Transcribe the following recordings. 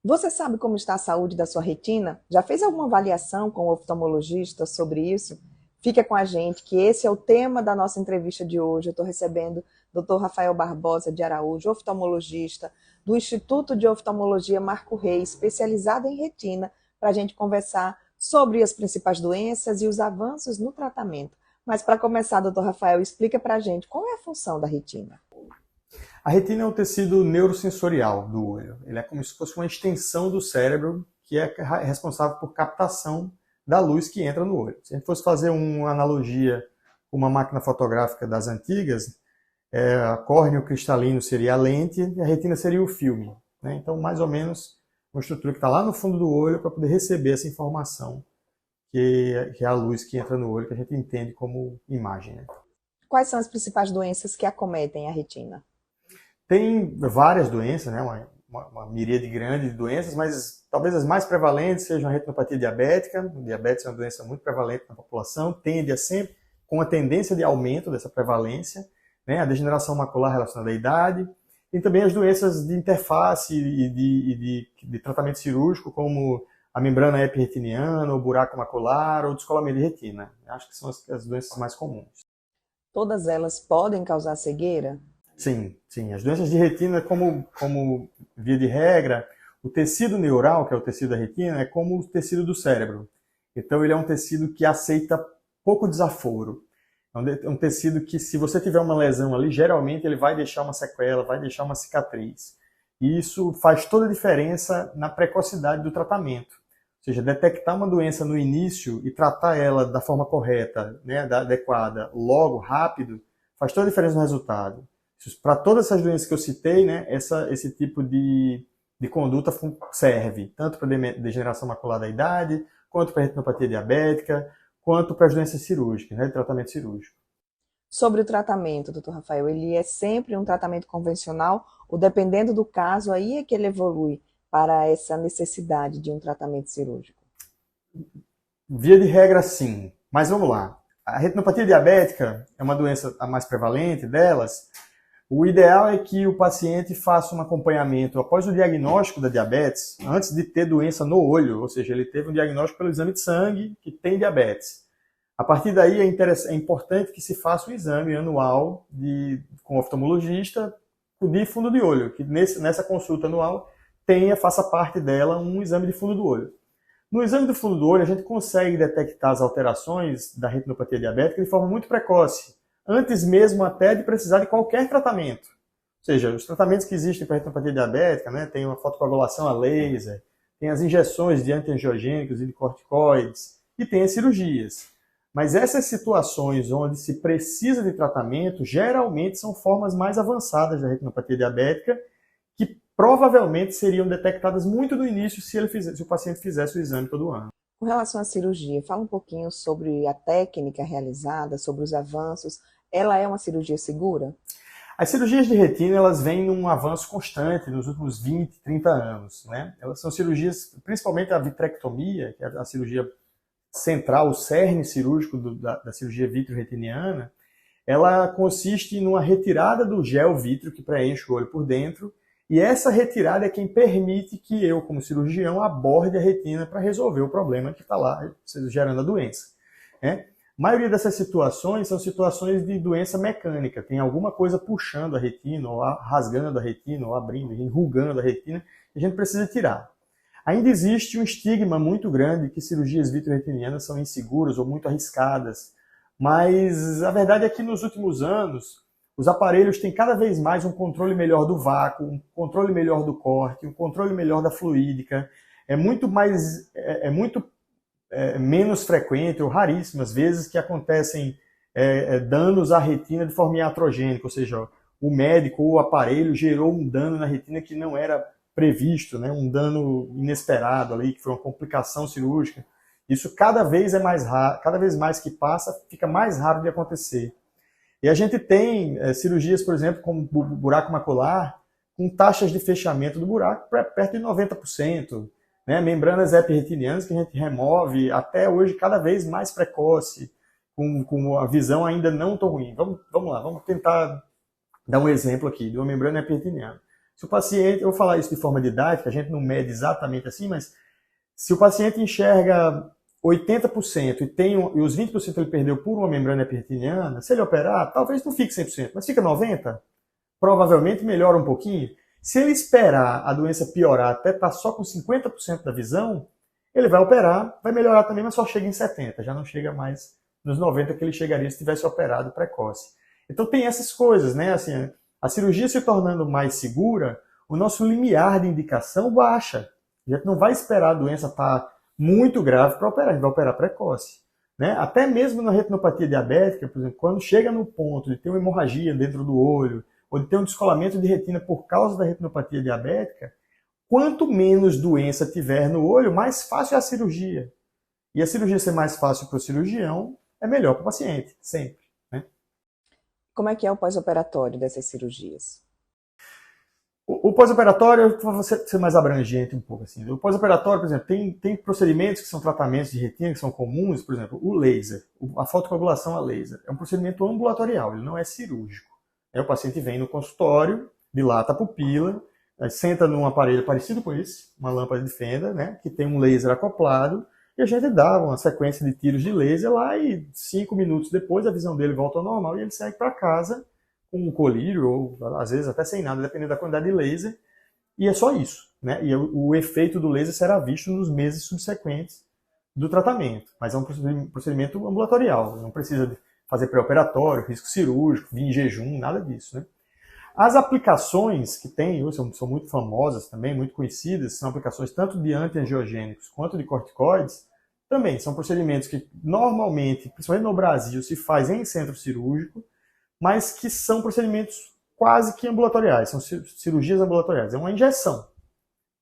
Você sabe como está a saúde da sua retina? Já fez alguma avaliação com o oftalmologista sobre isso? Fica com a gente, que esse é o tema da nossa entrevista de hoje. Eu estou recebendo o Dr. Rafael Barbosa de Araújo, oftalmologista do Instituto de Oftalmologia Marco Reis, especializado em retina, para a gente conversar sobre as principais doenças e os avanços no tratamento. Mas para começar, doutor Rafael, explica para a gente qual é a função da retina. A retina é um tecido neurosensorial do olho. Ele é como se fosse uma extensão do cérebro que é responsável por captação da luz que entra no olho. Se a gente fosse fazer uma analogia com uma máquina fotográfica das antigas, a córnea, o cristalino seria a lente e a retina seria o filme, né? Então, mais ou menos, uma estrutura que está lá no fundo do olho para poder receber essa informação que é a luz que entra no olho, que a gente entende como imagem, né? Quais são as principais doenças que acometem a retina? Tem várias doenças, né? Uma miríade grande de doenças, mas talvez as mais prevalentes sejam a retinopatia diabética. O diabetes é uma doença muito prevalente na população, tende a sempre com a tendência de aumento dessa prevalência, né? A degeneração macular relacionada à idade, e também as doenças de interface e de tratamento cirúrgico, como a membrana epirretiniana, o buraco macular ou o descolamento de retina. Acho que são as doenças mais comuns. Todas elas podem causar cegueira? Sim, sim. As doenças de retina, como via de regra, o tecido neural, que é o tecido da retina, é como o tecido do cérebro. Então, ele é um tecido que aceita pouco desaforo. É um tecido que, se você tiver uma lesão ali, geralmente ele vai deixar uma sequela, vai deixar uma cicatriz. E isso faz toda a diferença na precocidade do tratamento. Ou seja, detectar uma doença no início e tratar ela da forma correta, né, adequada, logo, rápido, faz toda a diferença no resultado. Para todas essas doenças que eu citei, né, esse tipo de conduta serve, tanto para degeneração macular da idade, quanto para retinopatia diabética, quanto para as doenças cirúrgicas, né, de tratamento cirúrgico. Sobre o tratamento, doutor Rafael, ele é sempre um tratamento convencional ou dependendo do caso, aí é que ele evolui para essa necessidade de um tratamento cirúrgico? Via de regra, sim. Mas vamos lá. A retinopatia diabética é uma doença a mais prevalente delas. O ideal é que o paciente faça um acompanhamento após o diagnóstico da diabetes, antes de ter doença no olho, ou seja, ele teve um diagnóstico pelo exame de sangue que tem diabetes. A partir daí é importante que se faça um exame anual com o oftalmologista de fundo de olho, que nessa consulta anual faça parte dela um exame de fundo do olho. No exame do fundo do olho, a gente consegue detectar as alterações da retinopatia diabética de forma muito precoce, antes mesmo até de precisar de qualquer tratamento. Ou seja, os tratamentos que existem para a retinopatia diabética, né, tem uma fotocoagulação a laser, tem as injeções de antiangiogênicos e de corticoides, e tem as cirurgias. Mas essas situações onde se precisa de tratamento, geralmente são formas mais avançadas da retinopatia diabética, que provavelmente seriam detectadas muito no início se o paciente fizesse o exame todo ano. Com relação à cirurgia, fala um pouquinho sobre a técnica realizada, sobre os avanços. Ela é uma cirurgia segura? As cirurgias de retina, elas vêm num avanço constante nos últimos 20, 30 anos, né? Elas são cirurgias, principalmente a vitrectomia, que é a cirurgia central, o cerne cirúrgico da cirurgia vitreoretiniana, ela consiste numa retirada do gel vítreo que preenche o olho por dentro, e essa retirada é quem permite que eu, como cirurgião, aborde a retina para resolver o problema que está lá gerando a doença, né? A maioria dessas situações são situações de doença mecânica. Tem alguma coisa puxando a retina, ou rasgando a retina, ou abrindo, enrugando a retina, e a gente precisa tirar. Ainda existe um estigma muito grande que cirurgias vitreoretinianas são inseguras ou muito arriscadas. Mas a verdade é que nos últimos anos, os aparelhos têm cada vez mais um controle melhor do vácuo, um controle melhor do corte, um controle melhor da fluídica. É muito menos frequente ou raríssimas vezes que acontecem danos à retina de forma iatrogênica, ou seja, o médico ou o aparelho gerou um dano na retina que não era previsto, né? Um dano inesperado ali, que foi uma complicação cirúrgica. Isso cada vez é mais raro, cada vez mais que passa, fica mais raro de acontecer. E a gente tem cirurgias, por exemplo, como buraco macular, com taxas de fechamento do buraco perto de 90%. Né, membranas epirretinianas que a gente remove até hoje cada vez mais precoce, com a visão ainda não tão ruim. Vamos lá, vamos tentar dar um exemplo aqui de uma membrana epirretiniana. Se o paciente, eu vou falar isso de forma didática, a gente não mede exatamente assim, mas se o paciente enxerga 80% e os 20% ele perdeu por uma membrana epiteliana, se ele operar, talvez não fique 100%, mas fica 90%, provavelmente melhora um pouquinho. Se ele esperar a doença piorar até estar só com 50% da visão, ele vai operar, vai melhorar também, mas só chega em 70%, já não chega mais nos 90% que ele chegaria se tivesse operado precoce. Então tem essas coisas, né? Assim, a cirurgia se tornando mais segura, o nosso limiar de indicação baixa. A gente não vai esperar a doença estar muito grave para operar, a gente vai operar precoce. Né? Até mesmo na retinopatia diabética, por exemplo, quando chega no ponto de ter uma hemorragia dentro do olho, ou de ter um descolamento de retina por causa da retinopatia diabética, quanto menos doença tiver no olho, mais fácil é a cirurgia. E a cirurgia ser mais fácil para o cirurgião é melhor para o paciente, sempre. Né? Como é que é o pós-operatório dessas cirurgias? O pós-operatório, para você ser mais abrangente um pouco. Assim. O pós-operatório, por exemplo, tem procedimentos que são tratamentos de retina, que são comuns, por exemplo, o laser, a fotocoagulação a laser. É um procedimento ambulatorial, ele não é cirúrgico. O paciente vem no consultório, dilata a pupila, senta num aparelho parecido com esse, uma lâmpada de fenda, né, que tem um laser acoplado, e a gente dá uma sequência de tiros de laser lá e 5 minutos depois a visão dele volta ao normal e ele segue para casa com um colírio, ou às vezes até sem nada, dependendo da quantidade de laser, e é só isso. Né? E o efeito do laser será visto nos meses subsequentes do tratamento, mas é um procedimento ambulatorial, não precisa fazer pré-operatório, risco cirúrgico, vir em jejum, nada disso. Né? As aplicações que tem, são muito famosas também, muito conhecidas, são aplicações tanto de antiangiogênicos quanto de corticoides, também são procedimentos que normalmente, principalmente no Brasil, se faz em centro cirúrgico, mas que são procedimentos quase que ambulatoriais, são cirurgias ambulatoriais, é uma injeção.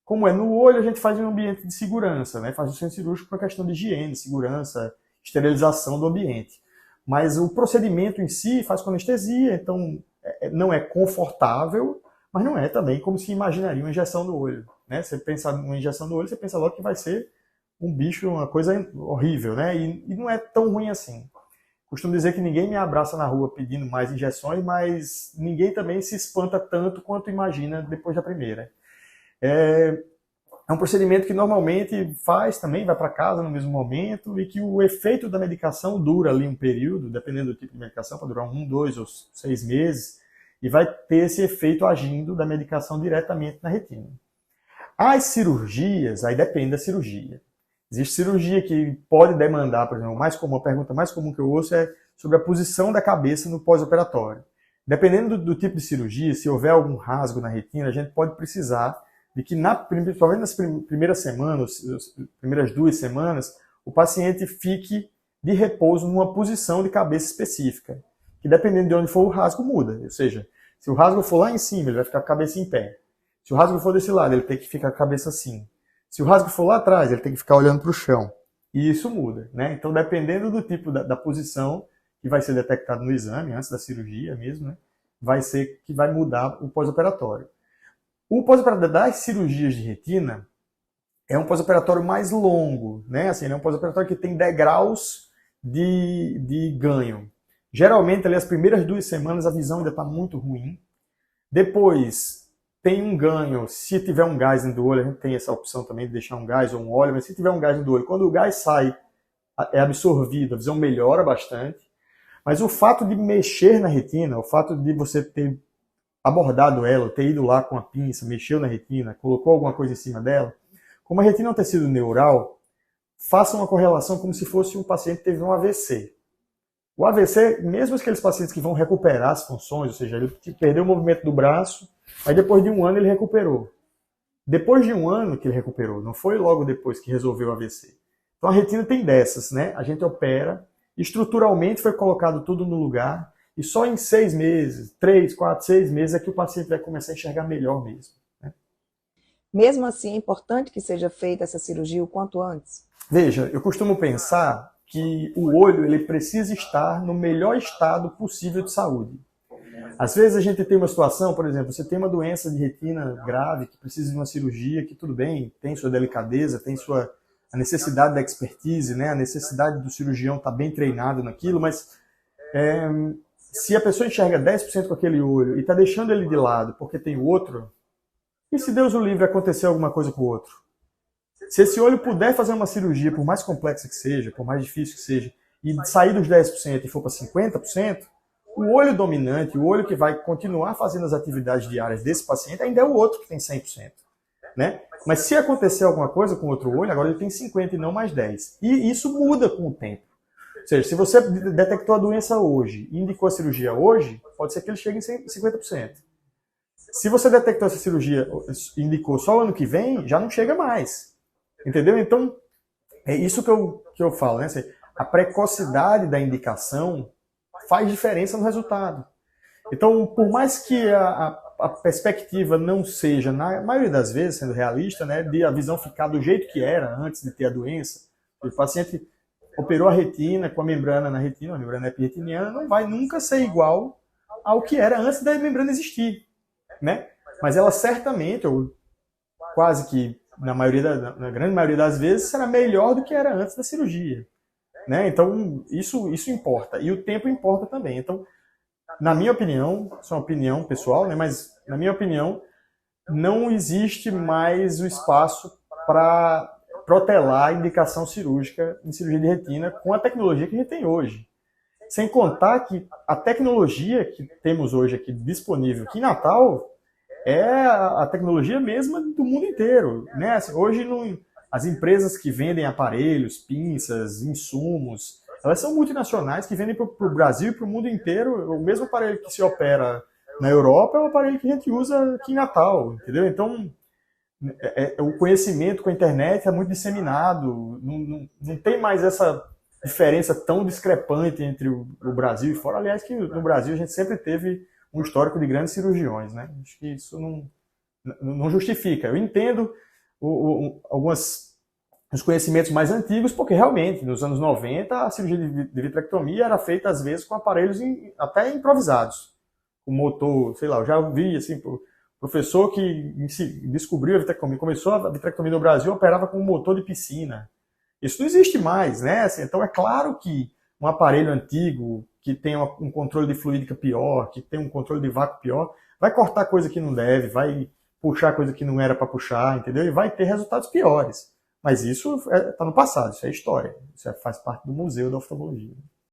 Como é no olho, a gente faz em um ambiente de segurança, né? Faz no centro cirúrgico por questão de higiene, segurança, esterilização do ambiente. Mas o procedimento em si faz com anestesia, então não é confortável, mas não é também como se imaginaria uma injeção no olho. Né? Você pensa numa injeção no olho, você pensa logo que vai ser um bicho, uma coisa horrível, né? E não é tão ruim assim. Costumo dizer que ninguém me abraça na rua pedindo mais injeções, mas ninguém também se espanta tanto quanto imagina depois da primeira. É um procedimento que normalmente faz também, vai para casa no mesmo momento e que o efeito da medicação dura ali um período, dependendo do tipo de medicação, pode durar 1, 2 ou 6 meses, e vai ter esse efeito agindo da medicação diretamente na retina. As cirurgias, aí depende da cirurgia. Existe cirurgia que pode demandar, por exemplo, a pergunta mais comum que eu ouço é sobre a posição da cabeça no pós-operatório. Dependendo do tipo de cirurgia, se houver algum rasgo na retina, a gente pode precisar de que, principalmente nas primeiras semanas, as primeiras 2 semanas, o paciente fique de repouso numa posição de cabeça específica, que dependendo de onde for o rasgo muda. Ou seja, se o rasgo for lá em cima, ele vai ficar com a cabeça em pé. Se o rasgo for desse lado, ele tem que ficar com a cabeça assim. Se o rasgo for lá atrás, ele tem que ficar olhando para o chão. E isso muda. Né? Então, dependendo do tipo da posição que vai ser detectado no exame, antes da cirurgia mesmo, né? Vai ser que vai mudar o pós-operatório. O pós-operatório das cirurgias de retina é um pós-operatório mais longo, né? Assim, é um pós-operatório que tem degraus de ganho. Geralmente, ali, as primeiras 2 semanas, a visão ainda está muito ruim. Depois, tem um ganho. Se tiver um gás dentro do olho, a gente tem essa opção também de deixar um gás ou um óleo, mas se tiver um gás dentro do olho, quando o gás sai, é absorvido, a visão melhora bastante. Mas o fato de mexer na retina, o fato de você ter abordado ela, ter ido lá com a pinça, mexeu na retina, colocou alguma coisa em cima dela, como a retina é um tecido neural, faça uma correlação como se fosse um paciente que teve um AVC. O AVC, mesmo aqueles pacientes que vão recuperar as funções, ou seja, ele perdeu o movimento do braço, aí depois de 1 ano ele recuperou. Depois de 1 ano que ele recuperou, não foi logo depois que resolveu o AVC. Então a retina tem dessas, né? A gente opera, estruturalmente foi colocado tudo no lugar, e só em 6 meses, 3, 4, 6 meses é que o paciente vai começar a enxergar melhor mesmo. Né? Mesmo assim, é importante que seja feita essa cirurgia o quanto antes? Veja, eu costumo pensar que o olho ele precisa estar no melhor estado possível de saúde. Às vezes a gente tem uma situação, por exemplo, você tem uma doença de retina grave que precisa de uma cirurgia, que tudo bem, tem sua delicadeza, tem a necessidade da expertise, né? A necessidade do cirurgião estar bem treinado naquilo, mas se a pessoa enxerga 10% com aquele olho e está deixando ele de lado porque tem o outro, E se Deus o livre acontecer alguma coisa com o outro? Se esse olho puder fazer uma cirurgia, por mais complexa que seja, por mais difícil que seja, e sair dos 10% e for para 50%, o olho dominante, o olho que vai continuar fazendo as atividades diárias desse paciente, ainda é o outro que tem 100%. Né? Mas se acontecer alguma coisa com o outro olho, agora ele tem 50% e não mais 10%. E isso muda com o tempo. Ou seja, se você detectou a doença hoje e indicou a cirurgia hoje, pode ser que ele chegue em 50%. Se você detectou essa cirurgia e indicou só o ano que vem, já não chega mais. Entendeu? Então, é isso que eu falo, né? A precocidade da indicação faz diferença no resultado. Então, por mais que a perspectiva não seja, na maioria das vezes, sendo realista, né, de a visão ficar do jeito que era antes de ter a doença, o paciente operou a retina com a membrana na retina, a membrana epirretiniana, não vai nunca ser igual ao que era antes da membrana existir. Né? Mas ela certamente, ou quase que na grande maioria das vezes, será melhor do que era antes da cirurgia. Né? Então, isso importa. E o tempo importa também. Então, na minha opinião, isso é uma opinião pessoal, né? Mas na minha opinião, não existe mais o espaço para protelar a indicação cirúrgica em cirurgia de retina com a tecnologia que a gente tem hoje. Sem contar que a tecnologia que temos hoje aqui disponível aqui em Natal é a tecnologia mesma do mundo inteiro. Né? Assim, hoje, as empresas que vendem aparelhos, pinças, insumos, elas são multinacionais que vendem para o Brasil e para o mundo inteiro. O mesmo aparelho que se opera na Europa é o aparelho que a gente usa aqui em Natal. Entendeu? Então, o conhecimento com a internet é muito disseminado. Não tem mais essa diferença tão discrepante entre o Brasil e fora. Aliás, que no Brasil a gente sempre teve um histórico de grandes cirurgiões, né? Acho que isso não justifica. Eu entendo os conhecimentos mais antigos, porque realmente, nos anos 90, a cirurgia de vitrectomia era feita, às vezes, com aparelhos até improvisados. O motor, sei lá, eu já vi, assim, professor que descobriu a vitrectomia, começou a vitrectomia no Brasil, operava com um motor de piscina. Isso não existe mais, né? Assim, então é claro que um aparelho antigo, que tem um controle de fluídica pior, que tem um controle de vácuo pior, vai cortar coisa que não deve, vai puxar coisa que não era para puxar, entendeu? E vai ter resultados piores. Mas isso está no passado, isso é história. Isso faz parte do museu da oftalmologia.